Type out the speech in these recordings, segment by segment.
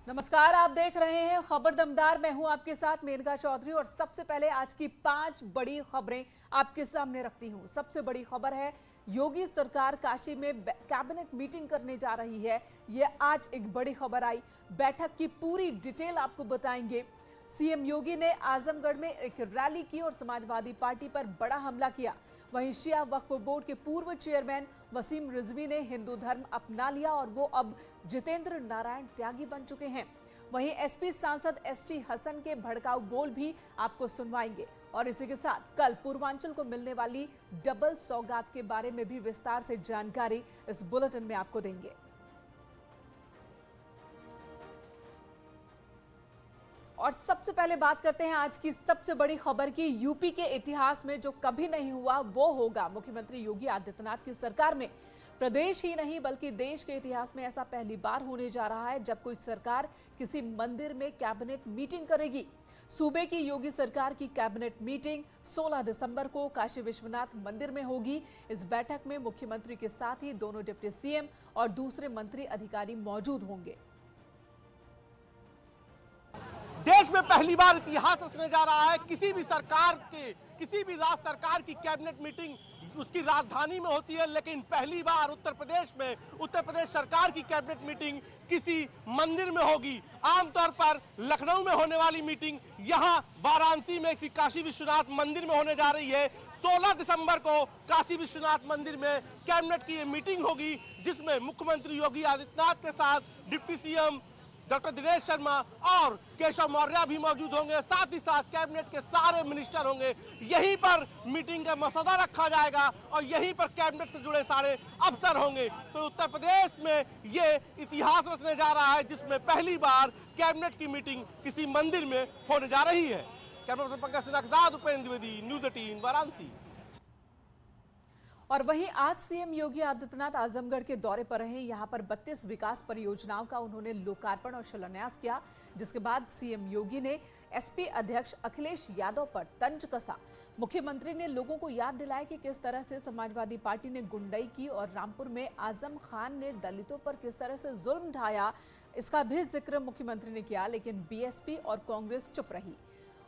नमस्कार, आप देख रहे हैं खबर दमदार। मैं हूं आपके साथ मेनका चौधरी और सबसे पहले आज की 5 बड़ी खबरें आपके सामने रखती हूं। सबसे बड़ी खबर है, योगी सरकार काशी में कैबिनेट मीटिंग करने जा रही है। यह आज एक बड़ी खबर आई। बैठक की पूरी डिटेल आपको बताएंगे। सीएम योगी ने आजमगढ़ में एक रैली की और समाजवादी पार्टी पर बड़ा हमला किया। वहीं शिया वक्फ बोर्ड के पूर्व चेयरमैन वसीम रिजवी ने हिंदू धर्म अपना लिया और वो अब जितेंद्र नारायण त्यागी बन चुके हैं। वहीं एसपी सांसद एसटी हसन के भड़काऊ बोल भी आपको सुनवाएंगे और इसी के साथ कल पूर्वांचल को मिलने वाली डबल सौगात के बारे में भी विस्तार से जानकारी इस बुलेटिन में आपको देंगे। और सबसे पहले बात करते हैं आज की सबसे बड़ी खबर की। यूपी के इतिहास में जो कभी नहीं हुआ वो होगा। मुख्यमंत्री योगी आदित्यनाथ की सरकार में प्रदेश ही नहीं बल्कि देश के इतिहास में ऐसा पहली बार होने जा रहा है जब कोई सरकार किसी मंदिर में कैबिनेट मीटिंग करेगी। सूबे की योगी सरकार की कैबिनेट मीटिंग 16 दिसंबर को काशी विश्वनाथ मंदिर में होगी। इस बैठक में मुख्यमंत्री के साथ ही दोनों डिप्टी सीएम और दूसरे मंत्री अधिकारी मौजूद होंगे। देश में पहली बार इतिहास रचने जा रहा है। किसी भी राज्य सरकार की कैबिनेट मीटिंग उसकी राजधानी में होती है, लेकिन पहली बार उत्तर प्रदेश सरकार की कैबिनेट मीटिंग किसी मंदिर में होगी। आमतौर पर लखनऊ में होने वाली मीटिंग यहां वाराणसी में किसी काशी विश्वनाथ मंदिर में होने जा रही है। 16 दिसंबर को काशी विश्वनाथ मंदिर में कैबिनेट की मीटिंग होगी, जिसमें मुख्यमंत्री योगी आदित्यनाथ के साथ deputy CM doctor Dinesh Sharma और केशव मौर्य भी मौजूद होंगे। साथ ही साथ कैबिनेट के सारे मिनिस्टर होंगे। यहीं पर मीटिंग का मसौदा रखा जाएगा और यहीं पर कैबिनेट से जुड़े सारे अफसर होंगे। तो उत्तर प्रदेश में ये इतिहास रचने जा रहा है, जिसमें पहली बार कैबिनेट की मीटिंग किसी मंदिर में होने जा रही है। कैमरा पर्सन पंकज सिन्हा के साथ उपेंद्र द्विवेदी, न्यूज 18 वाराणसी। और वहीं आज सीएम योगी आदित्यनाथ आजमगढ़ के दौरे पर रहे। यहां पर 32 विकास परियोजनाओं का उन्होंने लोकार्पण और शिलान्यास किया, जिसके बाद सीएम योगी ने एसपी अध्यक्ष अखिलेश यादव पर तंज कसा। मुख्यमंत्री ने लोगों को याद दिलाया कि किस तरह से समाजवादी पार्टी ने गुंडई की और रामपुर में आजम खान ने दलितों पर किस तरह से जुल्म ढाया, इसका भी जिक्र मुख्यमंत्री ने किया। लेकिन बीएसपी और कांग्रेस चुप रही।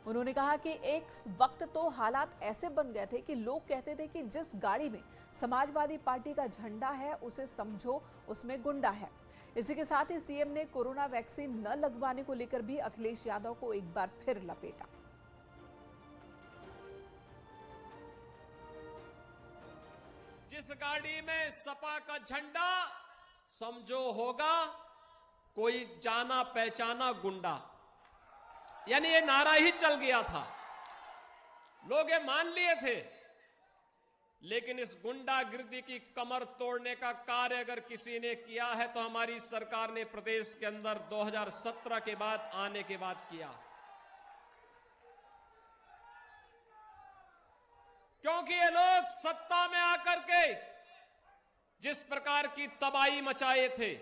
उन्होंने कहा कि एक वक्त तो हालात ऐसे बन गए थे कि लोग कहते थे कि जिस गाड़ी में समाजवादी पार्टी का झंडा है उसे समझो उसमें गुंडा है। इसी के साथ ही सीएम ने कोरोना वैक्सीन न लगवाने को लेकर भी अखिलेश यादव को एक बार फिर लपेटा। जिस गाड़ी में सपा का झंडा समझो होगा कोई जाना पहचाना गुंडा, यानी ये नारा ही चल गया था, लोग ये मान लिए थे। लेकिन इस गुंडागिर्दी की कमर तोड़ने का कार्य अगर किसी ने किया है तो हमारी सरकार ने प्रदेश के अंदर 2017 के बाद आने के बाद किया। क्योंकि ये लोग सत्ता में आकर के जिस प्रकार की तबाही मचाए थे,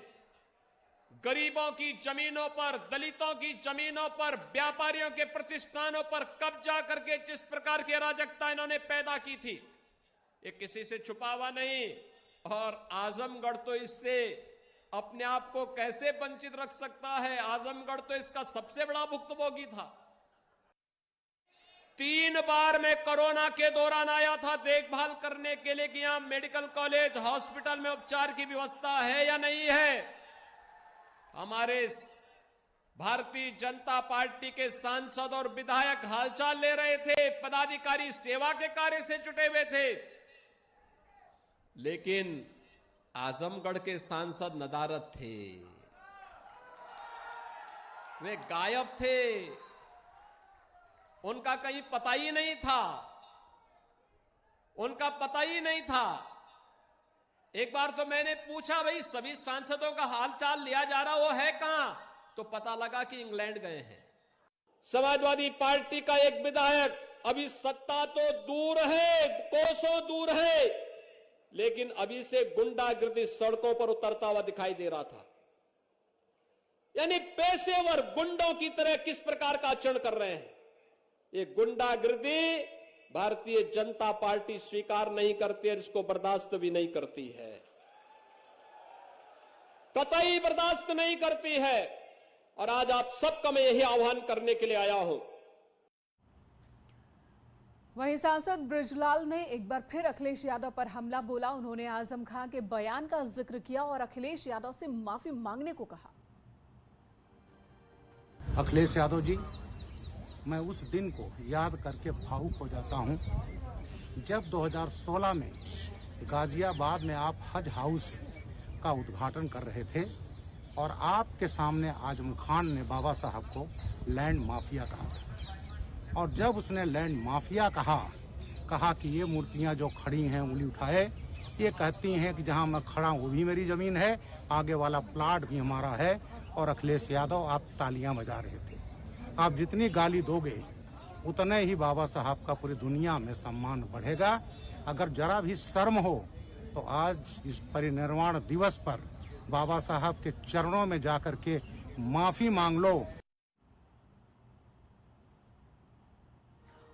गरीबों की जमीनों पर, दलितों की जमीनों पर, व्यापारियों के प्रतिष्ठानों पर कब्जा करके जिस प्रकार की अराजकता इन्होंने पैदा की थी, ये किसी से छुपा हुआ नहीं। और आजमगढ़ तो इससे अपने आप को कैसे वंचित रख सकता है? आजमगढ़ तो इसका सबसे बड़ा भुक्तभोगी था। 3 बार मैं कोरोना के दौरान आया था देखभाल करने के लिए कि यहां मेडिकल कॉलेज, हॉस्पिटल में उपचार की व्यवस्था है या नहीं है। हमारे भारतीय जनता पार्टी के सांसद और विधायक हालचाल ले रहे थे, पदाधिकारी सेवा के कार्य से जुटे हुए थे, लेकिन आजमगढ़ के सांसद नदारद थे, वे गायब थे, उनका कहीं पता ही नहीं था, उनका पता ही नहीं था। एक बार तो मैंने पूछा, भाई सभी सांसदों का हालचाल लिया जा रहा, वो है कहां? तो पता लगा कि इंग्लैंड गए हैं। समाजवादी पार्टी का एक विधायक, अभी सत्ता तो दूर है, कोसों दूर है, लेकिन अभी से गुंडागिर्दी सड़कों पर उतरता हुआ दिखाई दे रहा था। यानी पेशेवर गुंडों की तरह किस प्रकार का आचरण कर रहे हैं। ये गुंडागिर्दी भारतीय जनता पार्टी स्वीकार नहीं करती है, इसको बर्दाश्त भी नहीं करती है, कतई बर्दाश्त नहीं करती है। और आज आप सबका मैं यही आह्वान करने के लिए आया हूं। वहीं सांसद बृजलाल ने एक बार फिर अखिलेश यादव पर हमला बोला। उन्होंने आजम खान के बयान का जिक्र किया और अखिलेश यादव से माफी मांगने को कहा। अखिलेश यादव जी, मैं उस दिन को याद करके भावुक हो जाता हूं जब 2016 में गाजियाबाद में आप हज हाउस का उद्घाटन कर रहे थे और आपके सामने आजम खान ने बाबा साहब को लैंड माफिया कहा था। और जब उसने लैंड माफिया कहा कि ये मूर्तियां जो खड़ी हैं उंगली उठाए, ये कहती हैं कि जहां मैं खड़ा हूं वो भी मेरी जमीन है, आगे वाला प्लाट भी हमारा है। और अखिलेश यादव, आप तालियां बजा रहे थे। आप जितनी गाली दोगे उतने ही बाबा साहब का पूरी दुनिया में सम्मान बढ़ेगा। अगर जरा भी शर्म हो तो आज इस परिनिर्वाण दिवस पर बाबा साहब के चरणों में जाकर के माफी मांग लो।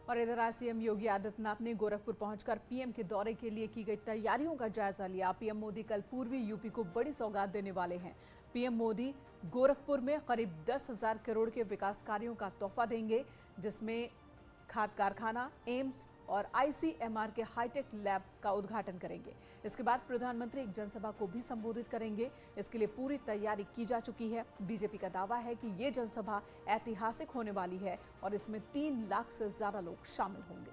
और इधर आज सीएम योगी आदित्यनाथ ने गोरखपुर पहुंचकर पीएम के दौरे के लिए की गई तैयारियों का जायजा लिया। पीएम मोदी कल पूर्वी यूपी को बड़ी सौगात देने वाले हैं। पीएम मोदी गोरखपुर में करीब 10,000 करोड़ के विकास कार्यों का तोहफा देंगे, जिसमें खाद कारखाना, एम्स और आईसीएमआर के हाईटेक लैब का उद्घाटन करेंगे। इसके बाद प्रधानमंत्री एक जनसभा को भी संबोधित करेंगे। इसके लिए पूरी तैयारी की जा चुकी है। बीजेपी का दावा है कि ये जनसभा ऐतिहासिक होने वाली है और इसमें 3 लाख से ज्यादा लोग शामिल होंगे।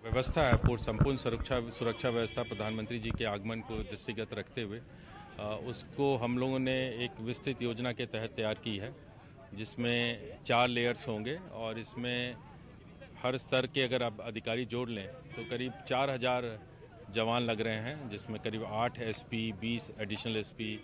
व्यवस्था है, संपूर्ण सुरक्षा व्यवस्था प्रधानमंत्री जी के आगमन को दृष्टिगत रखते हुए उसको हम लोगों ने एक विस्तृत योजना के तहत तैयार की है, जिसमें 4 लेयर्स होंगे और इसमें हर स्तर के अगर आप अधिकारी जोड़ लें तो करीब 4,000 जवान लग रहे हैं, जिसमें करीब 8 SP, 20 additional SP,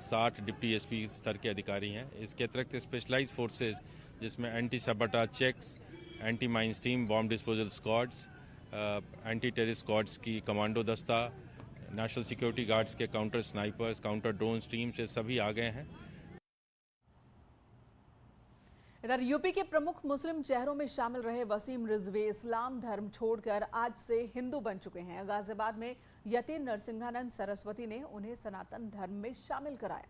60 deputy SP स्तर के अधिकारी हैं। इसके अतिरिक्त स्पेशलाइज्ड फोर्सेज जिसमें anti sabotage checks, anti mines team, bomb disposal squads, anti terrorist squads की कमांडो दस्ता, नेशनल सिक्योरिटी गार्ड्स के counter snipers, counter drones team से सभी आ गए हैं। इधर यूपी के प्रमुख मुस्लिम चेहरों में शामिल रहे वसीम रिजवी इस्लाम धर्म छोड़कर आज से हिंदू बन चुके हैं। गाजियाबाद में यति नरसिंहानंद सरस्वती ने उन्हें सनातन धर्म में शामिल कराया।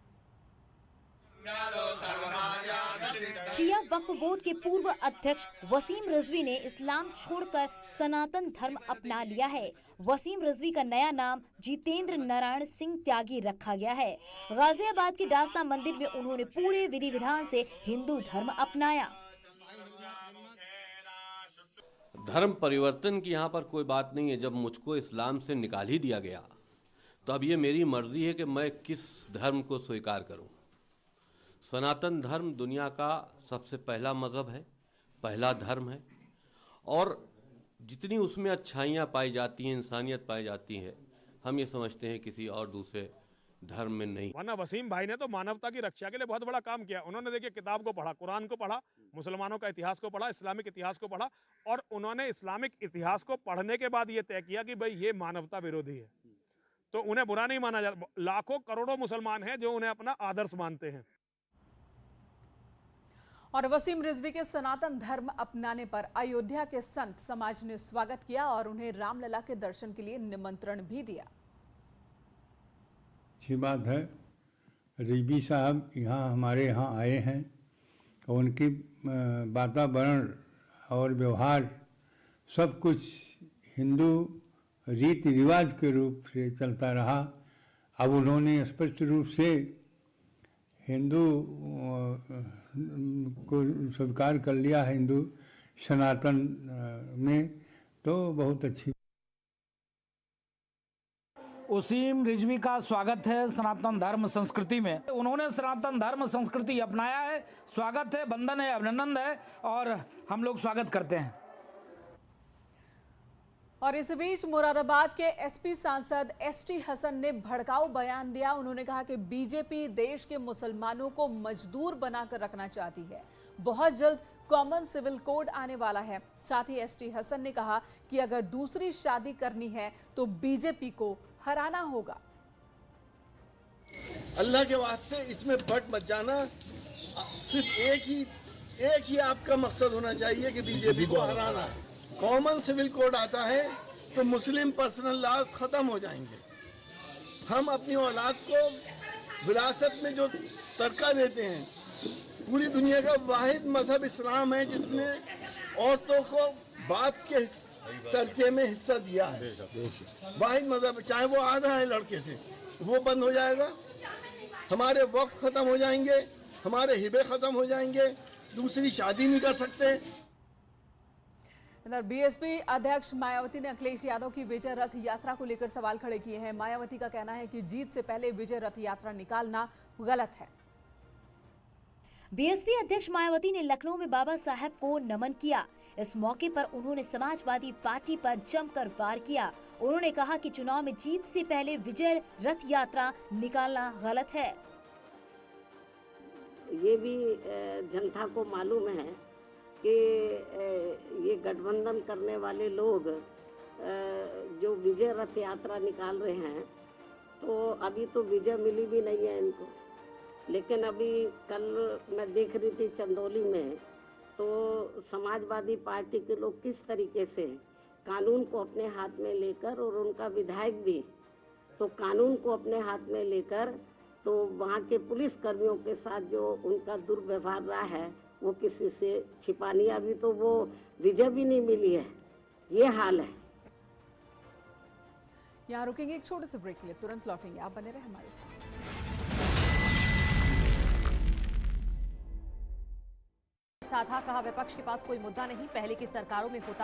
शिया वक्फ बोर्ड के पूर्व अध्यक्ष वसीम रिजवी ने इस्लाम छोड़कर सनातन धर्म अपना लिया है। वसीम रिजवी का नया नाम जितेंद्र नारायण सिंह त्यागी रखा गया है। गाजियाबाद के डासना मंदिर में उन्होंने पूरे विधि विधान से हिंदू धर्म अपनाया। धर्म परिवर्तन की यहाँ पर कोई बात नहीं है। जब मुझको इस्लाम से निकाल ही दिया गया तो अब ये मेरी मर्जी है कि मैं किस धर्म को स्वीकार करूं। सनातन धर्म दुनिया का सबसे पहला मजहब है, पहला धर्म है और जितनी उसमें अच्छाइयाँ पाई जाती हैं, इंसानियत पाई जाती है, हम ये समझते हैं किसी और दूसरे धर्म में नहीं। वरना वसीम भाई ने तो मानवता की रक्षा के लिए बहुत बड़ा काम किया। उन्होंने देखिए किताब को पढ़ा, कुरान को पढ़ा, मुसलमानों का इतिहास को पढ़ा, इस्लामिक इतिहास को पढ़ा और उन्होंने इस्लामिक इतिहास को पढ़ने के बाद ये तय किया कि भाई ये मानवता विरोधी है, तो उन्हें बुरा नहीं माना जाता। लाखों करोड़ों मुसलमान हैं जो उन्हें अपना आदर्श मानते हैं। और वसीम रिजवी के सनातन धर्म अपनाने पर अयोध्या के संत समाज ने स्वागत किया और उन्हें रामलला के दर्शन के लिए निमंत्रण भी दिया। अच्छी बात है, रिजवी साहब हमारे यहाँ आए हैं और उनकी वातावरण और व्यवहार सब कुछ हिंदू रीति रिवाज के रूप से चलता रहा। अब उन्होंने स्पष्ट रूप से हिंदू को स्वीकार कर लिया है, हिंदू सनातन में, तो बहुत अच्छी। वसीम रिजवी का स्वागत है सनातन धर्म संस्कृति में। उन्होंने सनातन धर्म संस्कृति अपनाया है। स्वागत है, वंदन है, अभिनंदन है और हम लोग स्वागत करते हैं। और इस बीच मुरादाबाद के एसपी सांसद एसटी हसन ने भड़काऊ बयान दिया। उन्होंने कहा कि बीजेपी देश के मुसलमानों को मजदूर बनाकर रखना चाहती है। बहुत जल्द कॉमन सिविल कोड आने वाला है। साथ ही एसटी हसन ने कहा कि अगर दूसरी शादी करनी है तो बीजेपी को हराना होगा। अल्लाह के वास्ते इसमें बट मत जाना। सिर्फ एक ही आपका मकसद होना चाहिए कि बीजेपी को हराना है। कॉमन सिविल कोड आता है तो मुस्लिम पर्सनल लॉज खत्म हो जाएंगे। हम अपनी औलाद को विरासत में जो तरका देते हैं पूरी दुनिया का वाहिद मजहब इस्लाम है जिसने औरतों को बाप के तरके में हिस्सा दिया है। वाहिद मजहब, चाहे वो आधा है लड़के से, वो बंद हो जाएगा। हमारे वक्फ खत्म हो जाएंगे, हमारे हिबे खत्म हो जाएंगे, दूसरी शादी नहीं कर सकते। इधर बीएसपी अध्यक्ष मायावती ने अखिलेश यादव की विजय रथ यात्रा को लेकर सवाल खड़े किए हैं। मायावती का कहना है कि जीत से पहले विजय रथ यात्रा निकालना गलत है। बीएसपी अध्यक्ष मायावती ने लखनऊ में बाबा साहब को नमन किया। इस मौके पर उन्होंने समाजवादी पार्टी पर जमकर वार किया। उन्होंने कहा कि चुनाव में जीत से पहले विजय रथ यात्रा निकालना गलत है। ये भी जनता को मालूम है कि ये गठबंधन करने वाले लोग जो विजय रथ यात्रा निकाल रहे हैं, तो अभी तो विजय मिली भी नहीं है इनको। लेकिन अभी कल मैं देख रही थी चंदौली में, तो समाजवादी पार्टी के लोग किस तरीके से कानून को अपने हाथ में लेकर, और उनका विधायक भी तो कानून को अपने हाथ में लेकर, तो वहाँ के पुलिस कर्मियों के साथ जो उनका दुर्व्यवहार रहा है वो किसी से छिपा नहीं। अभी तो वो विजय भी नहीं मिली है, ये हाल है। यहाँ रुकेंगे एक छोटे से ब्रेक के लिए, तुरंत लौटेंगे, आप बने रहे हमारे साथ। साधा कहा विपक्ष के पास कोई मुद्दा नहीं, पहले की सरकारों में होता